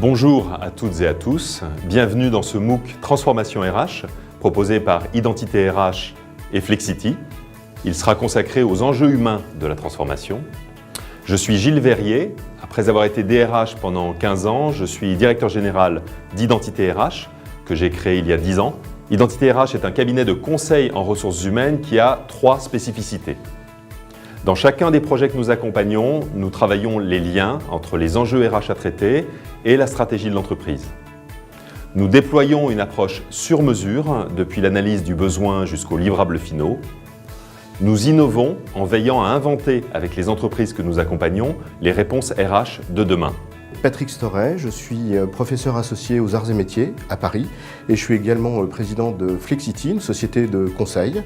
Bonjour à toutes et à tous, bienvenue dans ce MOOC Transformation RH proposé par Identité RH et Flexity. Il sera consacré aux enjeux humains de la transformation. Je suis Gilles Verrier, après avoir été DRH pendant 15 ans, je suis directeur général d'Identité RH que j'ai créé il y a 10 ans. Identité RH est un cabinet de conseil en ressources humaines qui a 3 spécificités. Dans chacun des projets que nous accompagnons, nous travaillons les liens entre les enjeux RH à traiter et la stratégie de l'entreprise. Nous déployons une approche sur mesure, depuis l'analyse du besoin jusqu'aux livrables finaux. Nous innovons en veillant à inventer avec les entreprises que nous accompagnons les réponses RH de demain. Patrick Storet, je suis professeur associé aux arts et métiers à Paris et je suis également président de Flexity, une société de conseil.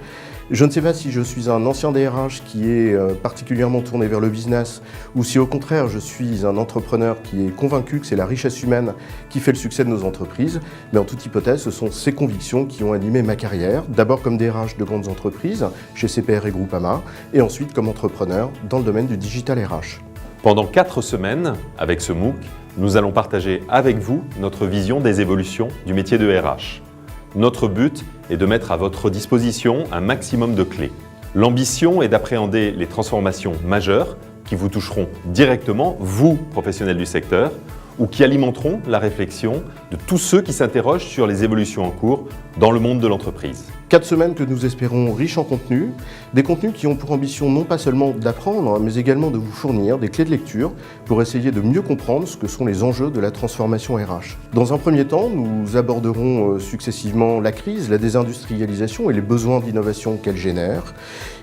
Je ne sais pas si je suis un ancien DRH qui est particulièrement tourné vers le business ou si au contraire je suis un entrepreneur qui est convaincu que c'est la richesse humaine qui fait le succès de nos entreprises. Mais en toute hypothèse, ce sont ces convictions qui ont animé ma carrière, d'abord comme DRH de grandes entreprises chez CPR et Groupama et ensuite comme entrepreneur dans le domaine du digital RH. Pendant 4 semaines, avec ce MOOC, nous allons partager avec vous notre vision des évolutions du métier de RH. Notre but est de mettre à votre disposition un maximum de clés. L'ambition est d'appréhender les transformations majeures qui vous toucheront directement, vous, professionnels du secteur, ou qui alimenteront la réflexion de tous ceux qui s'interrogent sur les évolutions en cours dans le monde de l'entreprise. 4 semaines que nous espérons riches en contenu, des contenus qui ont pour ambition non pas seulement d'apprendre, mais également de vous fournir des clés de lecture pour essayer de mieux comprendre ce que sont les enjeux de la transformation RH. Dans un premier temps, nous aborderons successivement la crise, la désindustrialisation et les besoins d'innovation qu'elle génère.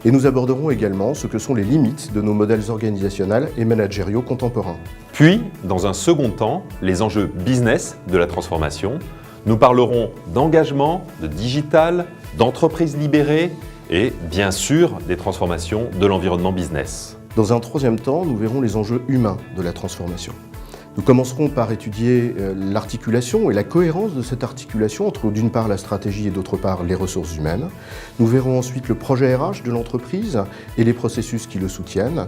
Et nous aborderons également ce que sont les limites de nos modèles organisationnels et managériaux contemporains. Puis, dans un second temps, les enjeux business de la transformation. Nous parlerons d'engagement, de digital, d'entreprises libérées et bien sûr des transformations de l'environnement business. Dans un troisième temps, nous verrons les enjeux humains de la transformation. Nous commencerons par étudier l'articulation et la cohérence de cette articulation entre d'une part la stratégie et d'autre part les ressources humaines. Nous verrons ensuite le projet RH de l'entreprise et les processus qui le soutiennent,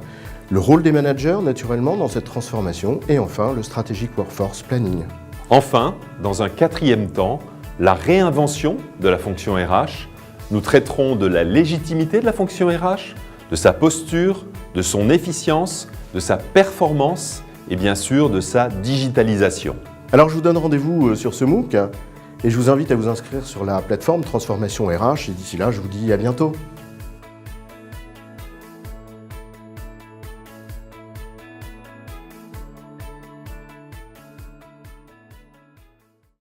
le rôle des managers naturellement dans cette transformation et enfin le Strategic Workforce Planning. Enfin, dans un 4e temps, la réinvention de la fonction RH. Nous traiterons de la légitimité de la fonction RH, de sa posture, de son efficience, de sa performance et bien sûr de sa digitalisation. Alors je vous donne rendez-vous sur ce MOOC et je vous invite à vous inscrire sur la plateforme Transformation RH et d'ici là je vous dis à bientôt.